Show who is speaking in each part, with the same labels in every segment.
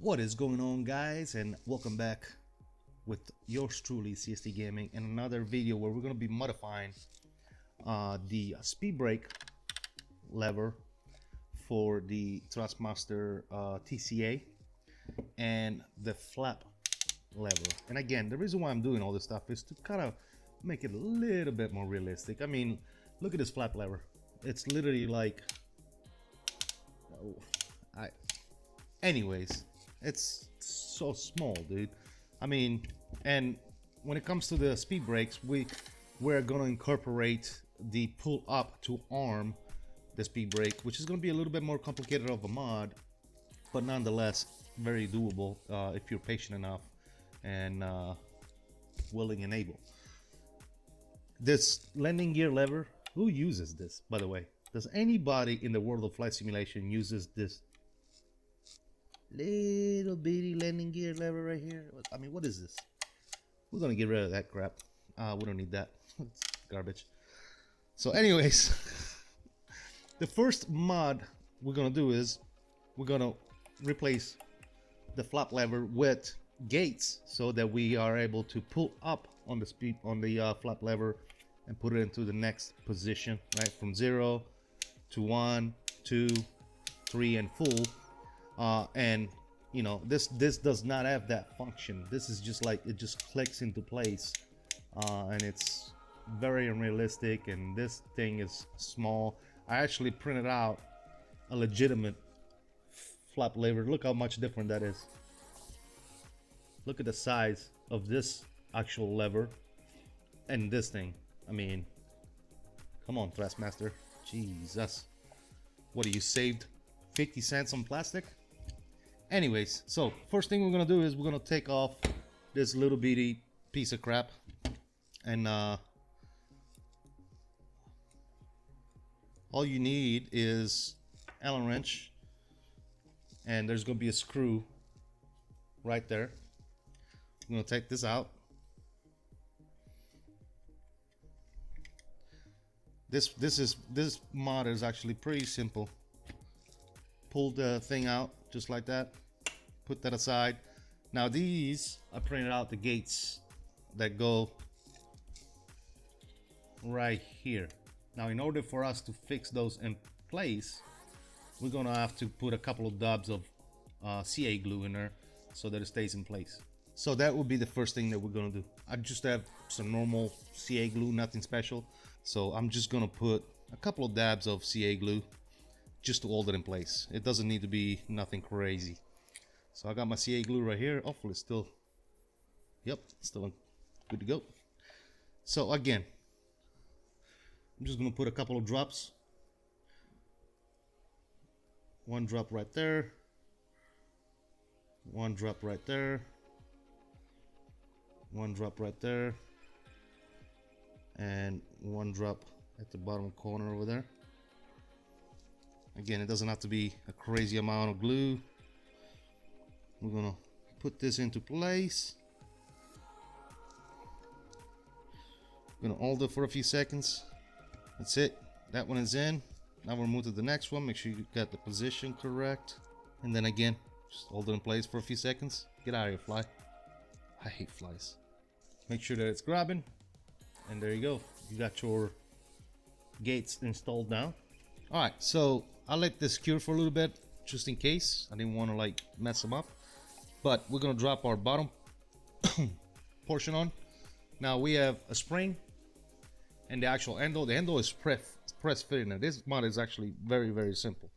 Speaker 1: What is going on, guys, and welcome back with yours truly, CST Gaming, in another video where we're going to be modifying the speed brake lever for the Thrustmaster TCA and the flap lever. And again, the reason why I'm doing all this stuff is to kind of make it a little bit more realistic. I mean, look at this flap lever. It's literally like, anyways, it's so small, dude. I mean, and when it comes to the speed brakes, we're gonna incorporate the pull up to arm the speed brake, which is gonna be a little bit more complicated of a mod, but nonetheless very doable if you're patient enough and willing and able. This landing gear lever, who uses this, by the way? Does anybody in the world of flight simulation uses this little bitty landing gear lever right here? I mean, what is this? We're gonna get rid of that crap. We don't need that. It's garbage. So anyways, the first mod we're gonna do is we're gonna replace the flap lever with gates so that we are able to pull up on the flap lever and put it into the next position, right, from 0 to 1, 2, 3, and full. And you know, this does not have that function. This is just like, it just clicks into place, and it's very unrealistic, and this thing is small. I actually printed out a legitimate flap lever. Look how much different that is. Look at the size of this actual lever and this thing. I mean, come on, Thrustmaster. Jesus. What, are you saved 50 cents on plastic? Anyways, so first thing we're gonna do is we're gonna take off this little bitty piece of crap, and all you need is Allen wrench, and there's gonna be a screw right there. I'm gonna take this out. This mod is actually pretty simple. Pull the thing out just like that, put that aside. Now these, I printed out the gates that go right here. Now in order for us to fix those in place, we're gonna have to put a couple of dabs of CA glue in there so that it stays in place. So that would be the first thing that we're gonna do. I just have some normal CA glue, nothing special. So I'm just gonna put a couple of dabs of CA glue just to hold it in place. It doesn't need to be nothing crazy. So I got my CA glue right here. Hopefully it's still, yep, still good to go. So again, I'm just gonna put a couple of drops. One drop right there. One drop right there. One drop right there. And one drop at the bottom corner over there. Again, it doesn't have to be a crazy amount of glue. We're gonna put this into place. We're gonna hold it for a few seconds. That's it. That one is in. Now we'll move to the next one. Make sure you got the position correct. And then again, just hold it in place for a few seconds. Get out of here, fly. I hate flies. Make sure that it's grabbing. And there you go. You got your gates installed now. All right, so I let this cure for a little bit just in case. I didn't want to like mess them up, but we're gonna drop our bottom portion on. Now we have a spring and the actual handle. The handle is press fitting. Now this mod is actually very, very simple.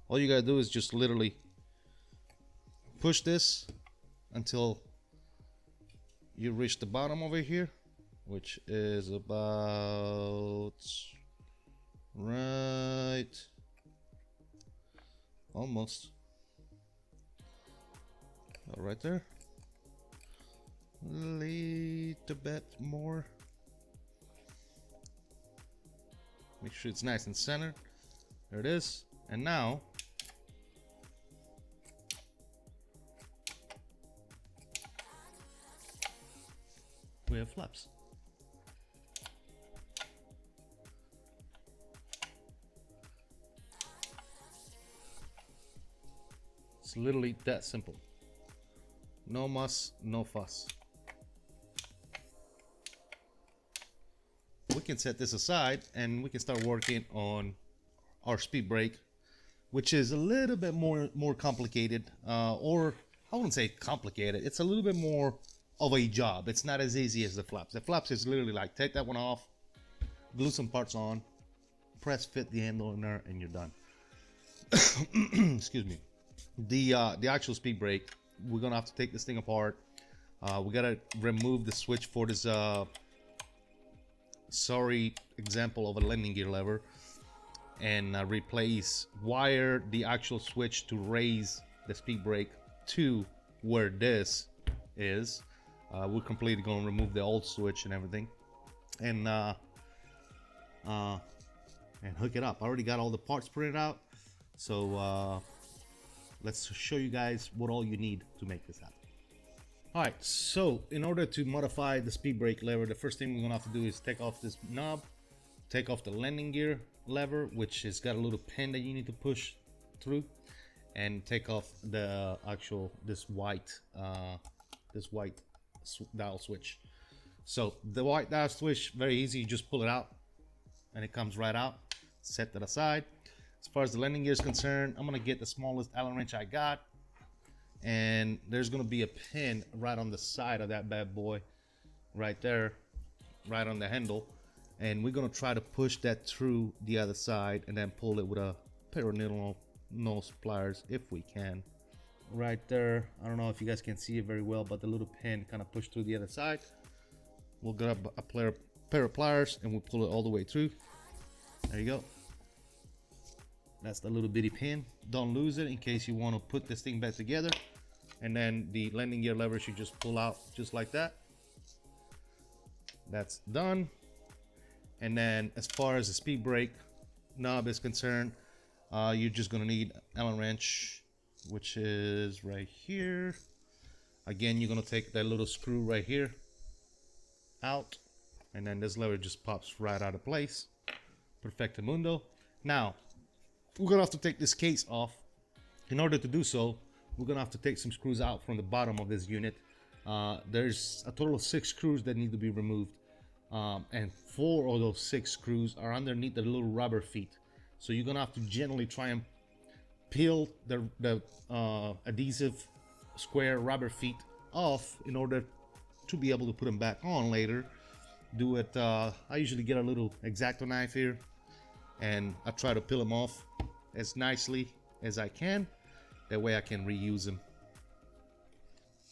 Speaker 1: All you gotta do is just literally push this until you reach the bottom over here, which is about right, almost right there, a little bit more. Make sure it's nice and centered. There it is. And now we have flaps. It's literally that simple. No muss, no fuss. We can set this aside and we can start working on our speed brake, which is a little bit more complicated, or I wouldn't say complicated. It's a little bit more of a job. It's not as easy as the flaps. The flaps is literally like take that one off, glue some parts on, press fit the handle in there, and you're done. Excuse me. The actual speed brake, we're gonna have to take this thing apart. We gotta remove the switch for this sorry example of a landing gear lever, and wire the actual switch to raise the speed brake to where this is. We're completely going to remove the old switch and everything, and hook it up. I already got all the parts printed out, so let's show you guys what all you need to make this happen. All right, so in order to modify the speed brake lever, the first thing we're gonna have to do is take off this knob, take off the landing gear lever, which has got a little pin that you need to push through, and take off the actual this white dial switch. So the white dial switch, very easy. You just pull it out, and it comes right out. Set that aside. As far as the landing gear is concerned, I'm gonna get the smallest Allen wrench I got. And there's gonna be a pin right on the side of that bad boy, right there, right on the handle, and we're gonna try to push that through the other side and then pull it with a pair of needle nose pliers if we can. Right there, I don't know if you guys can see it very well, but the little pin kind of pushed through the other side. We'll grab a pair of pliers and we'll pull it all the way through. There you go. That's the little bitty pin. Don't lose it in case you want to put this thing back together. And then the landing gear lever should just pull out just like that. That's done. And then as far as the speed brake knob is concerned, you're just gonna need Allen wrench, which is right here. Again, you're gonna take that little screw right here out, and then this lever just pops right out of place. Perfectamundo. Now, we're gonna have to take this case off. In order to do so, we're gonna have to take some screws out from the bottom of this unit. There's a total of 6 screws that need to be removed, and 4 of those 6 screws are underneath the little rubber feet. So you're gonna have to gently try and peel the adhesive square rubber feet off in order to be able to put them back on later. Do it. I usually get a little X-Acto knife here, and I try to peel them off as nicely as I can. That way I can reuse them.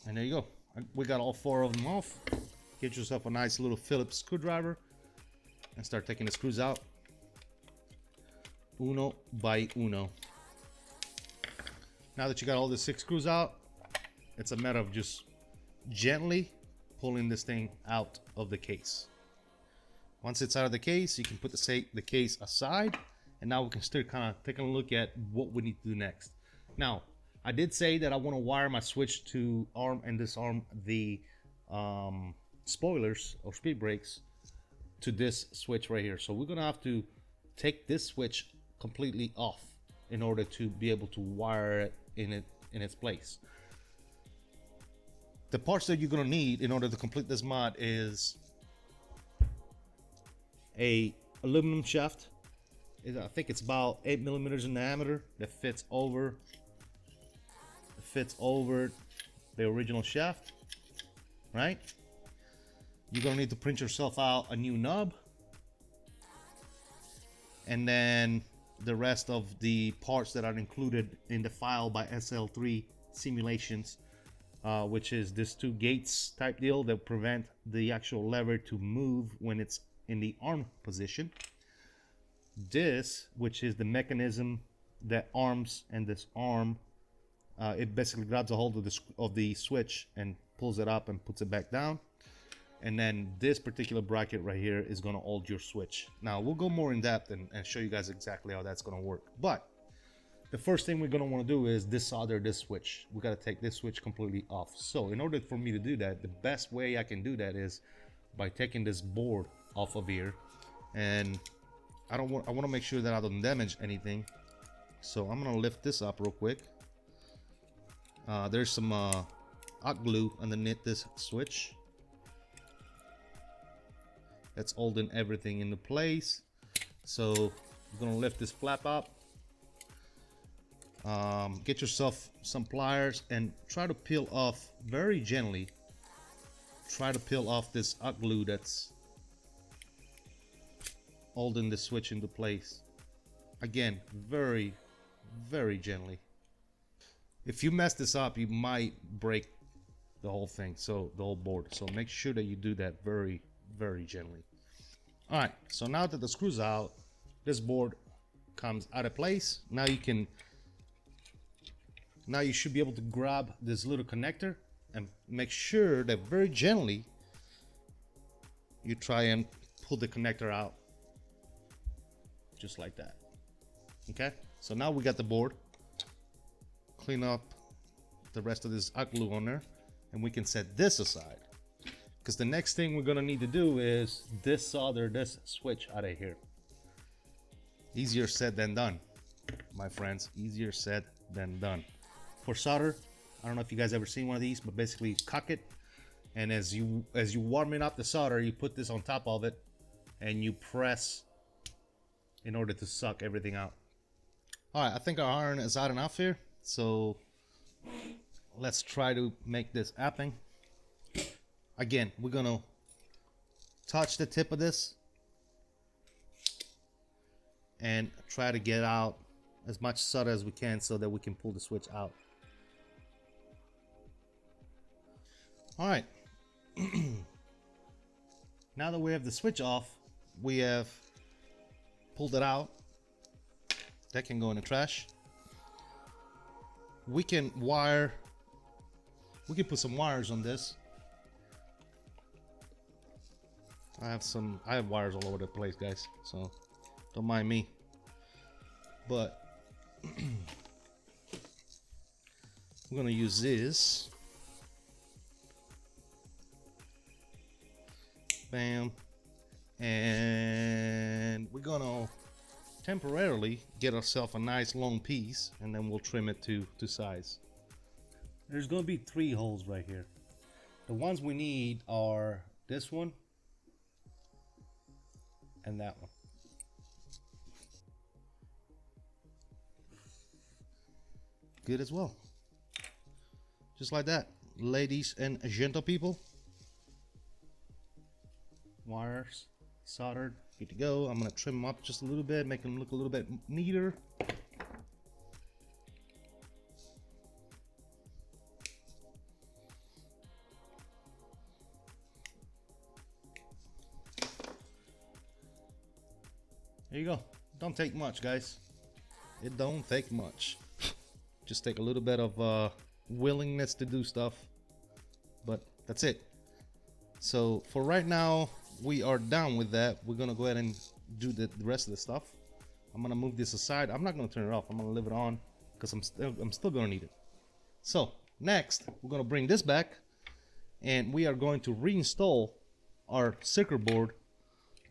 Speaker 1: And there you go. We got all 4 of them off. Get yourself a nice little Phillips screwdriver and start taking the screws out. Uno by uno. Now that you got all the 6 screws out, it's a matter of just gently pulling this thing out of the case. Once it's out of the case, you can put the case aside, and now we can start kind of taking a look at what we need to do next. Now, I did say that I want to wire my switch to arm and disarm the spoilers or speed brakes to this switch right here. So we're gonna have to take this switch completely off in order to be able to wire it in its place. The parts that you're gonna need in order to complete this mod is a aluminum shaft. I think it's about 8 millimeters in diameter that fits over the original shaft, right? You're gonna need to print yourself out a new knob, and then the rest of the parts that are included in the file by SL3 Simulations, which is this 2 gates type deal that prevent the actual lever to move when it's in the arm position. This, which is the mechanism that arms and disarm, it basically grabs a hold of the switch and pulls it up and puts it back down. And then this particular bracket right here is going to hold your switch. Now we'll go more in depth and show you guys exactly how that's going to work. But the first thing we're going to want to do is desolder this switch. We got to take this switch completely off. So in order for me to do that, the best way I can do that is by taking this board off of here. And I want to make sure that I don't damage anything. So I'm going to lift this up real quick. There's some hot glue underneath this switch. That's holding everything into place. So you're gonna lift this flap up. Get yourself some pliers and try to peel off very gently. Try to peel off this hot glue that's holding the switch into place. Again, very, very gently. If you mess this up, you might break the whole thing, so the whole board. So make sure that you do that very, very gently. All right, so now that the screw's out, this board comes out of place. Now you should be able to grab this little connector and make sure that very gently you try and pull the connector out, just like that. Okay, so now we got the board. Clean up the rest of this hot glue on there, and we can set this aside, because the next thing we're gonna need to do is desolder this switch out of here. Easier said than done, my friends. Easier said than done. For solder, I don't know if you guys ever seen one of these, but basically you cock it, and as you warming up the solder, you put this on top of it and you press in order to suck everything out. All right, I think our iron is hot enough here, so let's try to make this happen. Again, we're gonna touch the tip of this and try to get out as much solder as we can so that we can pull the switch out. All right. Now that we have the switch off, we have pulled it out. That can go in the trash. We can put some wires on this. I have wires all over the place, guys, so don't mind me. But we're gonna use this. Bam. And we're gonna temporarily get ourselves a nice long piece, and then we'll trim it to size. There's gonna be 3 holes right here. The ones we need are this one and that one. Good as well. Just like that, ladies and gentle people. Wires soldered, good to go. I'm gonna trim them up just a little bit, make them look a little bit neater. There you go. Don't take much, guys. It don't take much. Just take a little bit of willingness to do stuff, but that's it. So for right now, we are done with that. We're gonna go ahead and do the rest of the stuff. I'm gonna move this aside. I'm not gonna turn it off. I'm gonna leave it on because I'm still gonna need it. So next, we're gonna bring this back, and we are going to reinstall our circuit board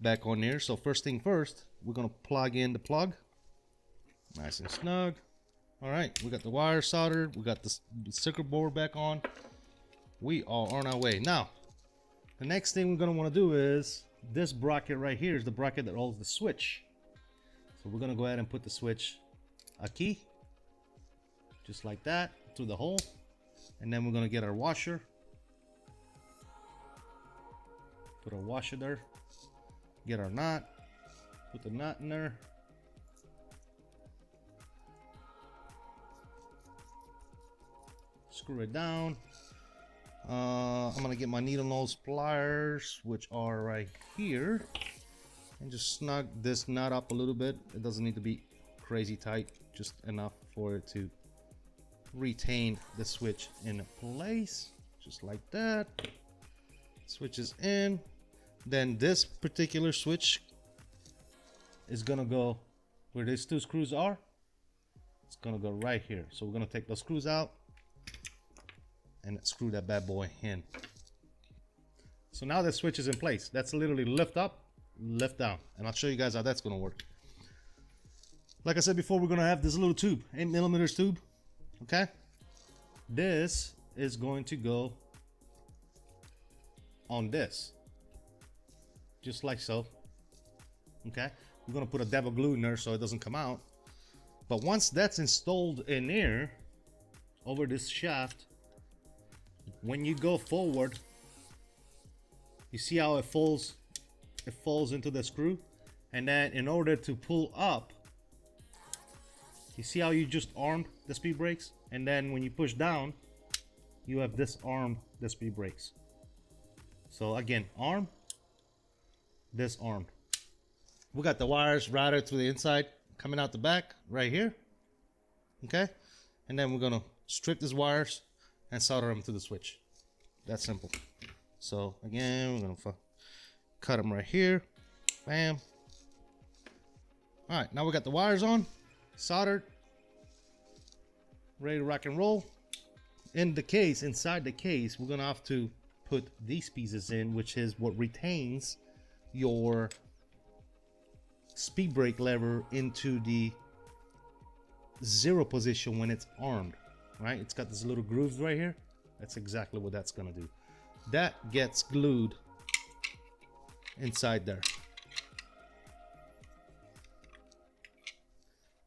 Speaker 1: back on here. So first thing first, we're gonna plug in the plug, nice and snug. All right, we got the wire soldered. We got the circuit board back on. We are on our way now. The next thing we're gonna want to do is this bracket right here is the bracket that holds the switch. So we're gonna go ahead and put the switch a key, just like that, through the hole, and then we're gonna get our washer. Put our washer there. Get our knot. Put the knot in there. Screw it down. I'm gonna get my needle nose pliers, which are right here, and just snug this knot up a little bit. It doesn't need to be crazy tight, just enough for it to retain the switch in place, just like that. Switch is in. Then this particular switch is gonna go where these 2 screws are. It's gonna go right here. So we're gonna take those screws out and screw that bad boy in. So now the switch is in place. That's literally lift up, lift down, and I'll show you guys how that's gonna work. Like I said before, we're gonna have this little tube, 8mm tube. Okay, this is going to go on this, just like so. Okay, we're gonna put a dab of glue in there so it doesn't come out. But once that's installed in there over this shaft, when you go forward, you see how it falls into the screw. And then in order to pull up, you see how you just armed the speed brakes, and then when you push down, you have disarmed the speed brakes. So again, arm, disarmed. We got the wires routed to the inside, coming out the back right here. Okay, and then we're gonna strip these wires and solder them to the switch. That's simple. So again, we're gonna cut them right here. Bam. All right, now we got the wires on, soldered, ready to rock and roll. In the case, inside the case, we're gonna have to put these pieces in, which is what retains your speed brake lever into the 0 position when it's armed, right? It's got this little grooves right here. That's exactly what that's gonna do. That gets glued inside there.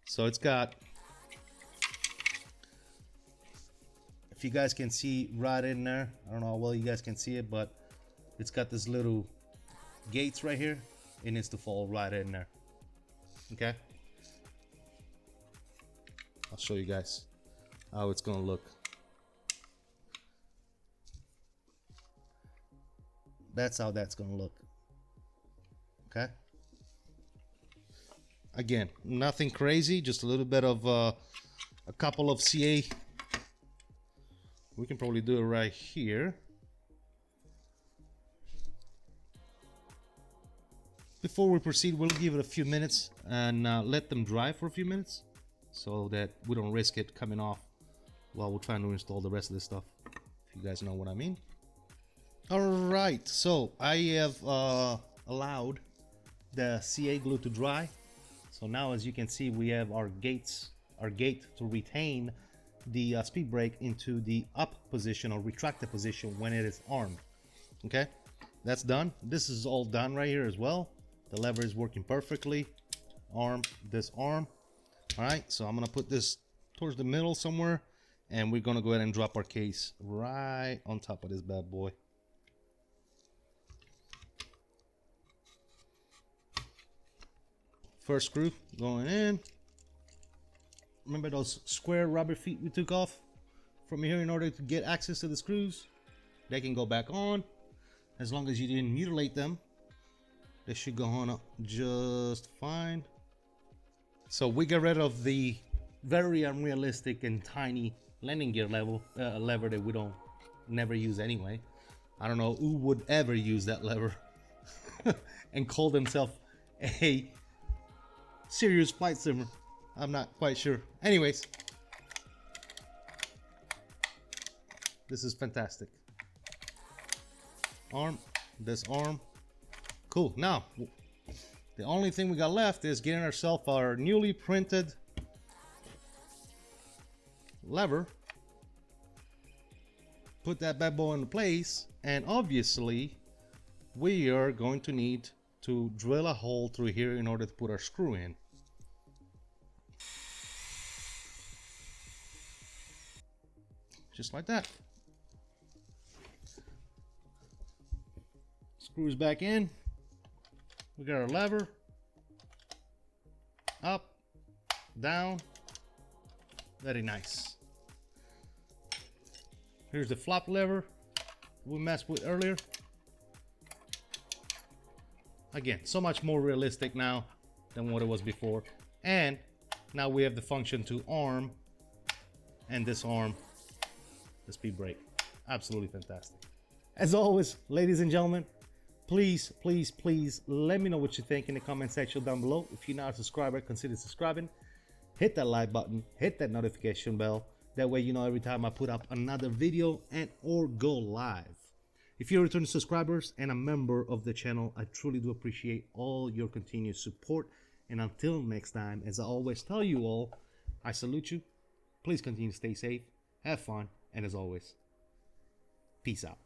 Speaker 1: So it's got, if you guys can see right in there, I don't know how well you guys can see it, but it's got this little gates right here. It needs to fall right in there. Okay, I'll show you guys how it's gonna look. That's how that's gonna look. Okay, again, nothing crazy, just a little bit of a couple of CA. We can probably do it right here. Before we proceed, we'll give it a few minutes and let them dry for a few minutes so that we don't risk it coming off while we're trying to install the rest of this stuff, if you guys know what I mean. All right, so I have allowed the CA glue to dry. So now, as you can see, we have our gate to retain the speed brake into the up position or retracted position when it is armed. Okay, that's done. This is all done right here as well. The lever is working perfectly. Arm, disarm. All right, so I'm gonna put this towards the middle somewhere, and we're gonna go ahead and drop our case right on top of this bad boy. First screw going in. Remember those square rubber feet we took off from here in order to get access to the screws? They can go back on as long as you didn't mutilate them. They should go on up just fine. So we get rid of the very unrealistic and tiny landing gear lever that we don't never use anyway. I don't know who would ever use that lever and call themselves a serious flight simmer. I'm not quite sure. Anyways, this is fantastic. Arm, disarm. Cool. Now, the only thing we got left is getting ourselves our newly printed lever. Put that bad boy into place, and obviously, we are going to need to drill a hole through here in order to put our screw in. Just like that. Screws back in. We got our lever. Up, down. Very nice. Here's the flop lever we messed with earlier. Again, so much more realistic now than what it was before. And now we have the function to arm and disarm the speed brake. Absolutely fantastic. As always, ladies and gentlemen, please let me know what you think in the comment section down below. If you're not a subscriber, consider subscribing. Hit that like button, hit that notification bell. That way you know every time I put up another video and or go live. If you're a returning subscribers and a member of the channel, I truly do appreciate all your continued support. And until next time, as I always tell you all, I salute you. Please continue to stay safe, have fun, and as always, Peace out.